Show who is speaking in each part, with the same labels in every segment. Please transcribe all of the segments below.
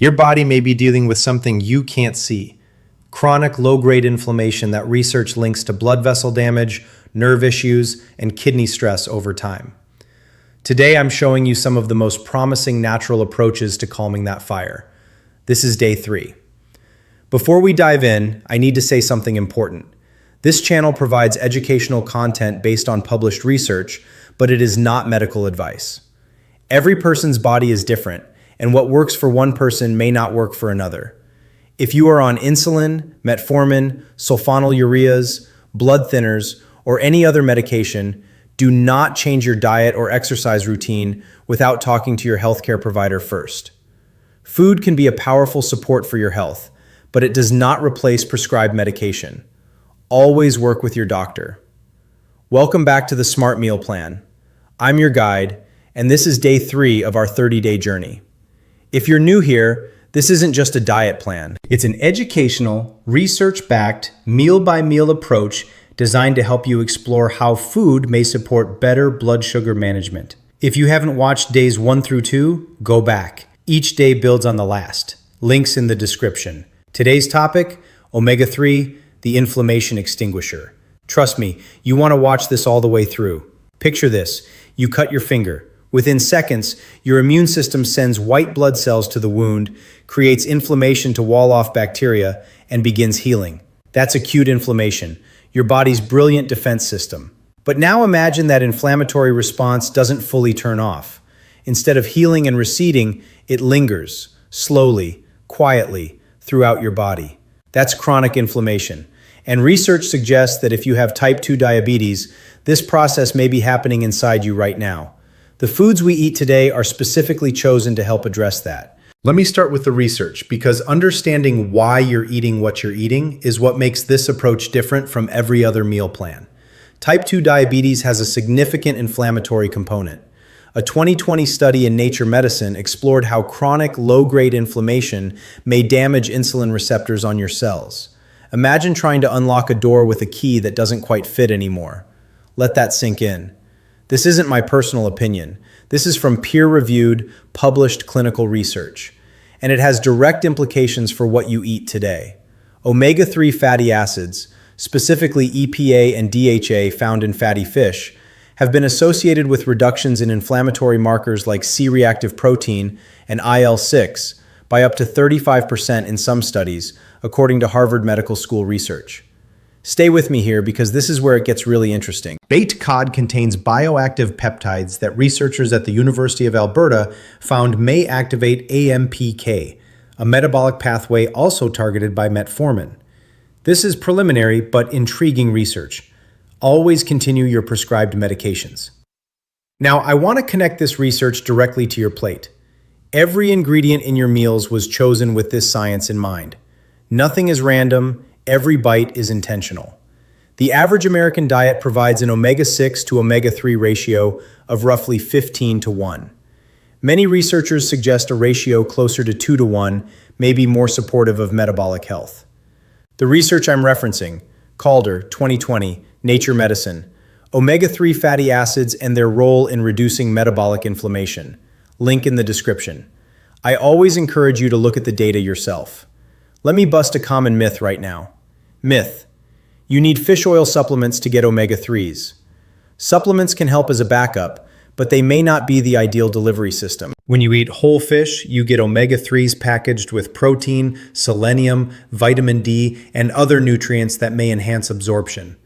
Speaker 1: Your body may be dealing with something you can't see. Chronic low-grade inflammation that research links to blood vessel damage, nerve issues, and kidney stress over time. Today, I'm showing you some of the most promising natural approaches to calming that fire. This is day 3. Before we dive in, I need to say something important. This channel provides educational content based on published research, but it is not medical advice. Every person's body is different, and what works for one person may not work for another. If you are on insulin, metformin, sulfonylureas, blood thinners, or any other medication, do not change your diet or exercise routine without talking to your healthcare provider first. Food can be a powerful support for your health, but it does not replace prescribed medication. Always work with your doctor. Welcome back to the Smart Meal Plan. I'm your guide, and this is day 3 of our 30-day journey. If you're new here, this isn't just a diet plan. It's an educational, research-backed, meal-by-meal approach designed to help you explore how food may support better blood sugar management. If you haven't watched days 1 through 2, go back. Each day builds on the last. Links in the description. Today's topic, omega-3, the inflammation extinguisher. Trust me, you want to watch this all the way through. Picture this. You cut your finger. Within seconds, your immune system sends white blood cells to the wound, creates inflammation to wall off bacteria, and begins healing. That's acute inflammation, your body's brilliant defense system. But now imagine that inflammatory response doesn't fully turn off. Instead of healing and receding, it lingers, slowly, quietly, throughout your body. That's chronic inflammation. And research suggests that if you have type 2 diabetes, this process may be happening inside you right now. The foods we eat today are specifically chosen to help address that. Let me start with the research, because understanding why you're eating what you're eating is what makes this approach different from every other meal plan. Type 2 diabetes has a significant inflammatory component. A 2020 study in Nature Medicine explored how chronic low-grade inflammation may damage insulin receptors on your cells. Imagine trying to unlock a door with a key that doesn't quite fit anymore. Let that sink in. This isn't my personal opinion. This is from peer-reviewed, published clinical research. And it has direct implications for what you eat today. Omega-3 fatty acids, specifically EPA and DHA found in fatty fish, have been associated with reductions in inflammatory markers like C-reactive protein and IL-6 by up to 35% in some studies, according to Harvard Medical School research. Stay with me here because this is where it gets really interesting. Baked cod contains bioactive peptides that researchers at the University of Alberta found may activate AMPK, a metabolic pathway also targeted by metformin. This is preliminary but intriguing research. Always continue your prescribed medications. Now, I want to connect this research directly to your plate. Every ingredient in your meals was chosen with this science in mind. Nothing is random. Every bite is intentional. The average American diet provides an omega-6 to omega-3 ratio of roughly 15 to 1. Many researchers suggest a ratio closer to 2 to 1 may be more supportive of metabolic health. The research I'm referencing, Calder, 2020, Nature Medicine, omega-3 fatty acids and their role in reducing metabolic inflammation. Link in the description. I always encourage you to look at the data yourself. Let me bust a common myth right now. Myth: you need fish oil supplements to get omega-3s. Supplements can help as a backup, but they may not be the ideal delivery system. When you eat whole fish, you get omega-3s packaged with protein, selenium, vitamin D, and other nutrients that may enhance absorption.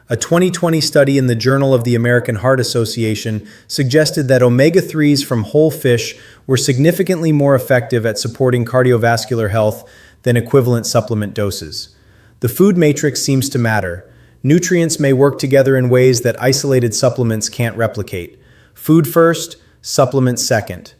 Speaker 1: A 2020 study in the Journal of the American Heart Association suggested that omega-3s from whole fish were significantly more effective at supporting cardiovascular health than equivalent supplement doses. The food matrix seems to matter. Nutrients may work together in ways that isolated supplements can't replicate. Food first, supplements second.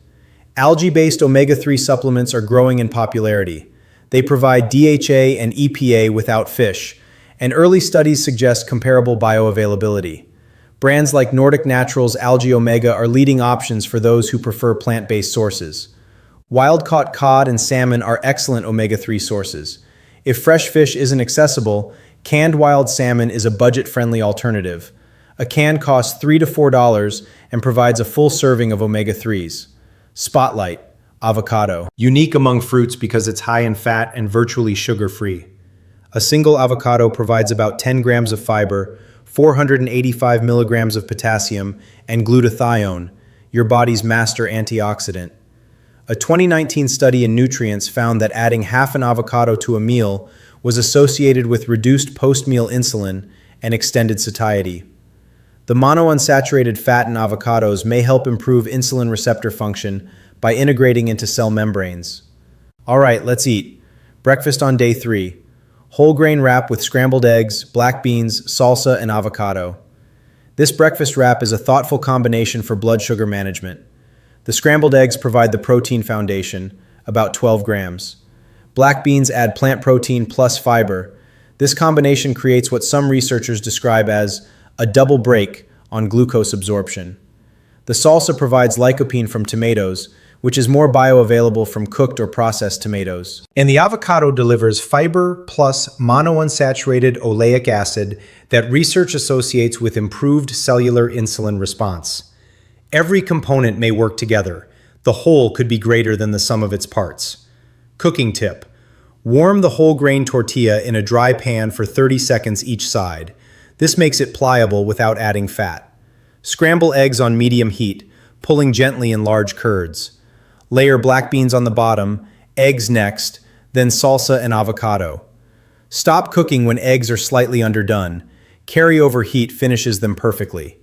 Speaker 1: Algae-based omega-3 supplements are growing in popularity. They provide DHA and EPA without fish, and early studies suggest comparable bioavailability. Brands like Nordic Naturals' Algae Omega are leading options for those who prefer plant-based sources. Wild-caught cod and salmon are excellent omega-3 sources. If fresh fish isn't accessible, canned wild salmon is a budget-friendly alternative. A can costs $3 to $4 and provides a full serving of omega-3s. Spotlight: avocado. Unique among fruits because it's high in fat and virtually sugar-free. A single avocado provides about 10 grams of fiber, 485 milligrams of potassium, and glutathione, your body's master antioxidant. A 2019 study in Nutrients found that adding half an avocado to a meal was associated with reduced post-meal insulin and extended satiety. The monounsaturated fat in avocados may help improve insulin receptor function by integrating into cell membranes. All right, let's eat. Breakfast on day 3. Whole grain wrap with scrambled eggs, black beans, salsa, and avocado. This breakfast wrap is a thoughtful combination for blood sugar management. The scrambled eggs provide the protein foundation, about 12 grams. Black beans add plant protein plus fiber. This combination creates what some researchers describe as a double break on glucose absorption. The salsa provides lycopene from tomatoes, which is more bioavailable from cooked or processed tomatoes. And the avocado delivers fiber plus monounsaturated oleic acid that research associates with improved cellular insulin response. Every component may work together. The whole could be greater than the sum of its parts. Cooking tip: warm the whole grain tortilla in a dry pan for 30 seconds each side. This makes it pliable without adding fat. Scramble eggs on medium heat, pulling gently in large curds. Layer black beans on the bottom, eggs next, then salsa and avocado. Stop cooking when eggs are slightly underdone. Carryover heat finishes them perfectly.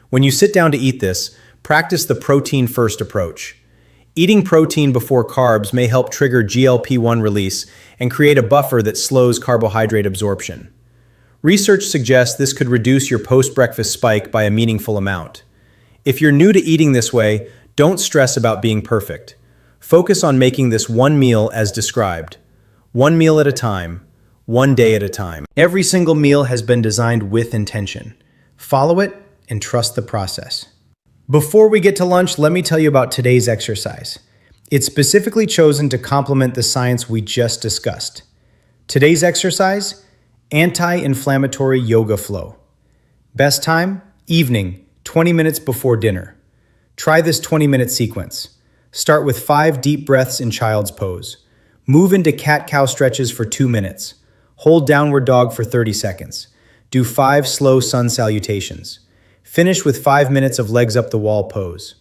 Speaker 1: When you sit down to eat this, practice the protein-first approach. Eating protein before carbs may help trigger GLP-1 release and create a buffer that slows carbohydrate absorption. Research suggests this could reduce your post-breakfast spike by a meaningful amount. If you're new to eating this way, don't stress about being perfect. Focus on making this one meal as described. One meal at a time, one day at a time. Every single meal has been designed with intention. Follow it and trust the process. Before we get to lunch, let me tell you about today's exercise. It's specifically chosen to complement the science we just discussed. Today's exercise: anti-inflammatory yoga flow. Best time? Evening, 20 minutes before dinner. Try this 20-minute sequence. Start with 5 deep breaths in child's pose. Move into cat-cow stretches for 2 minutes. Hold downward dog for 30 seconds. Do 5 slow sun salutations. Finish with 5 minutes of legs up the wall pose.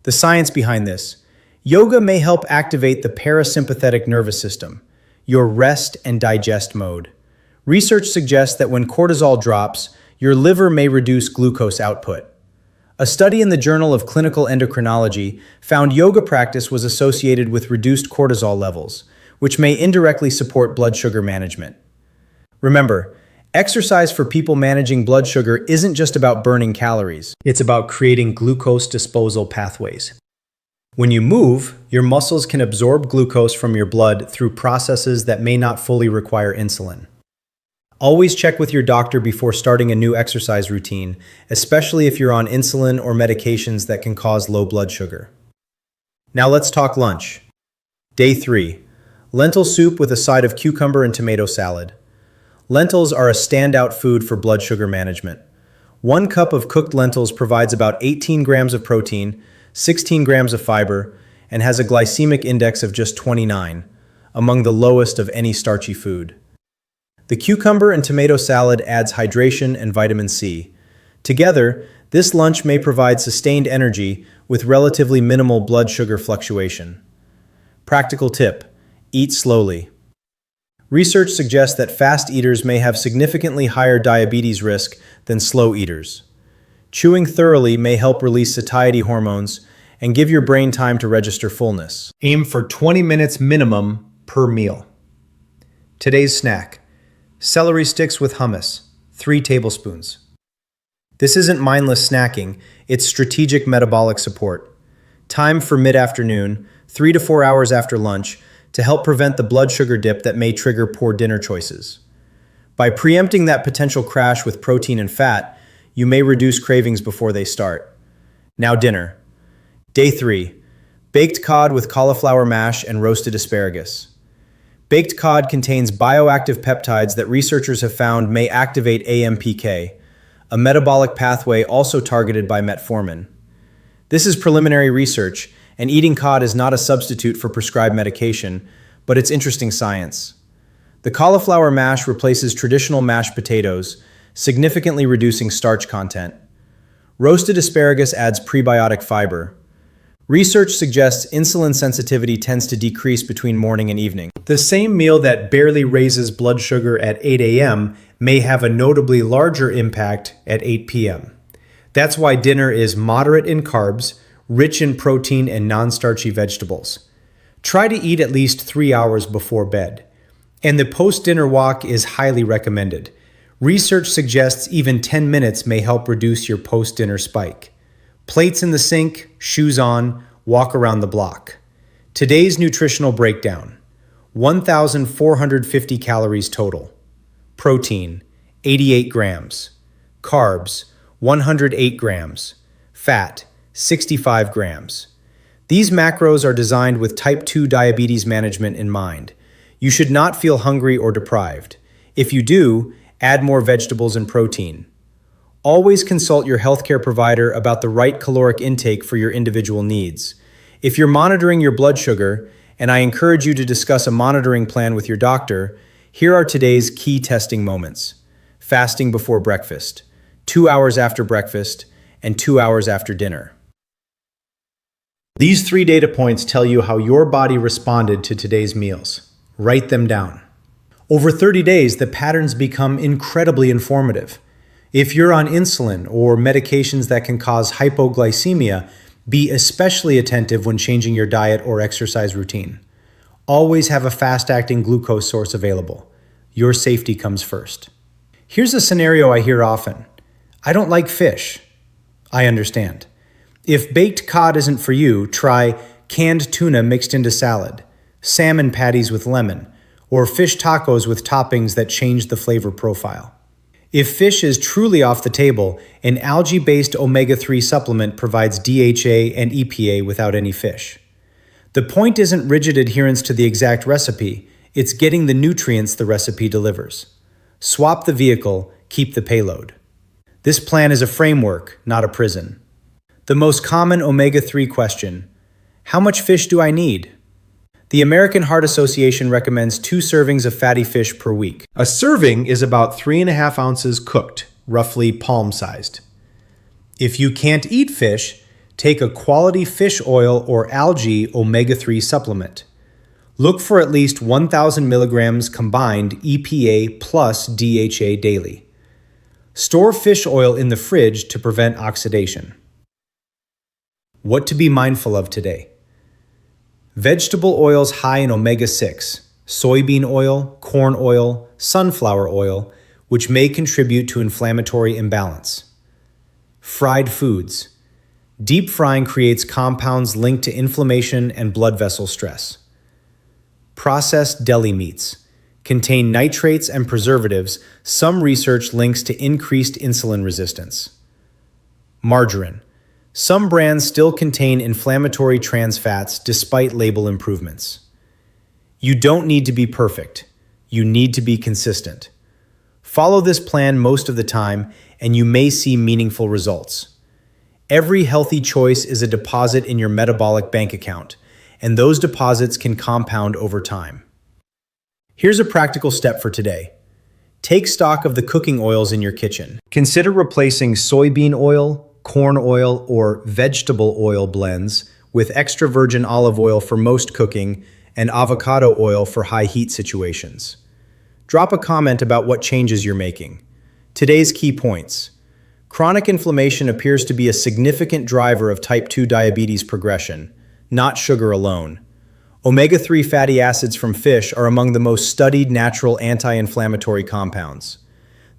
Speaker 1: The science behind this: yoga may help activate the parasympathetic nervous system, your rest and digest mode. Research suggests that when cortisol drops, your liver may reduce glucose output. A study in the Journal of Clinical Endocrinology found yoga practice was associated with reduced cortisol levels, which may indirectly support blood sugar management. Remember, exercise for people managing blood sugar isn't just about burning calories. It's about creating glucose disposal pathways. When you move, your muscles can absorb glucose from your blood through processes that may not fully require insulin. Always check with your doctor before starting a new exercise routine, especially if you're on insulin or medications that can cause low blood sugar. Now let's talk lunch. Day 3. Lentil soup with a side of cucumber and tomato salad. Lentils are a standout food for blood sugar management. 1 cup of cooked lentils provides about 18 grams of protein, 16 grams of fiber, and has a glycemic index of just 29, among the lowest of any starchy food. The cucumber and tomato salad adds hydration and vitamin C. Together, this lunch may provide sustained energy with relatively minimal blood sugar fluctuation. Practical tip: eat slowly. Research suggests that fast eaters may have significantly higher diabetes risk than slow eaters. Chewing thoroughly may help release satiety hormones and give your brain time to register fullness. Aim for 20 minutes minimum per meal. Today's snack: celery sticks with hummus, 3 tablespoons. This isn't mindless snacking, it's strategic metabolic support. Time for mid-afternoon, 3 to 4 hours after lunch, to help prevent the blood sugar dip that may trigger poor dinner choices. By preempting that potential crash with protein and fat, you may reduce cravings before they start. Now dinner. Day 3. Baked cod with cauliflower mash and roasted asparagus. Baked cod contains bioactive peptides that researchers have found may activate AMPK, a metabolic pathway also targeted by metformin. This is preliminary research, and eating cod is not a substitute for prescribed medication, but it's interesting science. The cauliflower mash replaces traditional mashed potatoes, significantly reducing starch content. Roasted asparagus adds prebiotic fiber. Research suggests insulin sensitivity tends to decrease between morning and evening. The same meal that barely raises blood sugar at 8 a.m. may have a notably larger impact at 8 p.m. That's why dinner is moderate in carbs, rich in protein and non-starchy vegetables. Try to eat at least 3 hours before bed. And the post-dinner walk is highly recommended. Research suggests even 10 minutes may help reduce your post-dinner spike. Plates in the sink, shoes on, walk around the block. Today's nutritional breakdown: 1,450 calories total. Protein, 88 grams. Carbs, 108 grams. Fat, 65 grams. These macros are designed with type 2 diabetes management in mind. You should not feel hungry or deprived. If you do, add more vegetables and protein. Always consult your healthcare provider about the right caloric intake for your individual needs. If you're monitoring your blood sugar, and I encourage you to discuss a monitoring plan with your doctor, here are today's key testing moments. Fasting before breakfast, 2 hours after breakfast, and 2 hours after dinner. These 3 data points tell you how your body responded to today's meals. Write them down. Over 30 days, the patterns become incredibly informative. If you're on insulin or medications that can cause hypoglycemia, be especially attentive when changing your diet or exercise routine. Always have a fast-acting glucose source available. Your safety comes first. Here's a scenario I hear often. I don't like fish. I understand. If baked cod isn't for you, try canned tuna mixed into salad, salmon patties with lemon, or fish tacos with toppings that change the flavor profile. If fish is truly off the table, an algae-based omega-3 supplement provides DHA and EPA without any fish. The point isn't rigid adherence to the exact recipe, it's getting the nutrients the recipe delivers. Swap the vehicle, keep the payload. This plan is a framework, not a prison. The most common omega-3 question: how much fish do I need? The American Heart Association recommends 2 servings of fatty fish per week. A serving is about 3.5 ounces cooked, roughly palm-sized. If you can't eat fish, take a quality fish oil or algae omega-3 supplement. Look for at least 1,000 milligrams combined EPA plus DHA daily. Store fish oil in the fridge to prevent oxidation. What to be mindful of today: vegetable oils high in omega-6, soybean oil, corn oil, sunflower oil, which may contribute to inflammatory imbalance. Fried foods. Deep frying creates compounds linked to inflammation and blood vessel stress. Processed deli meats contain nitrates and preservatives. Some research links to increased insulin resistance. Margarine. Some brands still contain inflammatory trans fats despite label improvements. You don't need to be perfect. You need to be consistent. Follow this plan most of the time, and you may see meaningful results. Every healthy choice is a deposit in your metabolic bank account, and those deposits can compound over time. Here's a practical step for today. Take stock of the cooking oils in your kitchen. Consider replacing soybean oil, corn oil, or vegetable oil blends with extra virgin olive oil for most cooking and avocado oil for high heat situations. Drop a comment about what changes you're making. Today's key points. Chronic inflammation appears to be a significant driver of type 2 diabetes progression, not sugar alone. Omega-3 fatty acids from fish are among the most studied natural anti-inflammatory compounds.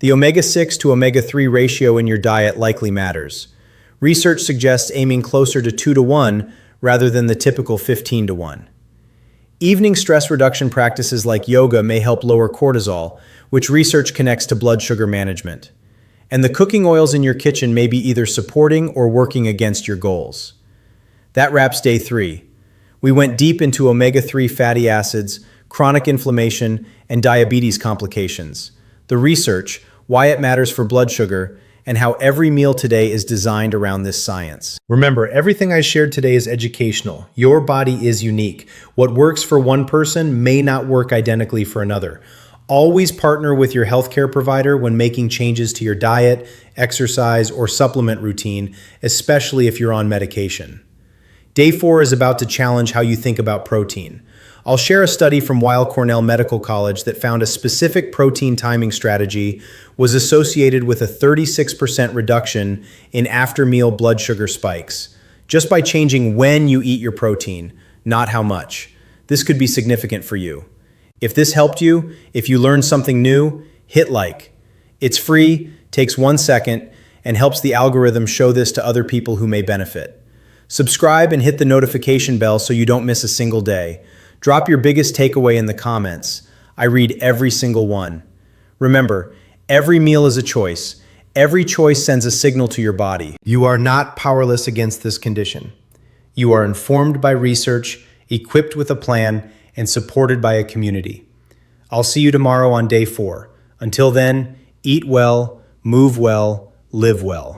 Speaker 1: The omega-6 to omega-3 ratio in your diet likely matters. Research suggests aiming closer to 2-to-1 rather than the typical 15-to-1. Evening stress reduction practices like yoga may help lower cortisol, which research connects to blood sugar management. And the cooking oils in your kitchen may be either supporting or working against your goals. That wraps day 3. We went deep into omega-3 fatty acids, chronic inflammation, and diabetes complications, the research, why it matters for blood sugar, and how every meal today is designed around this science. Remember, everything I shared today is educational. Your body is unique. What works for one person may not work identically for another. Always partner with your healthcare provider when making changes to your diet, exercise, or supplement routine, especially if you're on medication. Day 4 is about to challenge how you think about protein. I'll share a study from Weill Cornell Medical College that found a specific protein timing strategy was associated with a 36% reduction in after-meal blood sugar spikes, just by changing when you eat your protein, not how much. This could be significant for you. If this helped you, if you learned something new, hit like. It's free, takes 1 second, and helps the algorithm show this to other people who may benefit. Subscribe and hit the notification bell so you don't miss a single day. Drop your biggest takeaway in the comments. I read every single one. Remember, every meal is a choice. Every choice sends a signal to your body. You are not powerless against this condition. You are informed by research, equipped with a plan, and supported by a community. I'll see you tomorrow on day 4. Until then, eat well, move well, live well.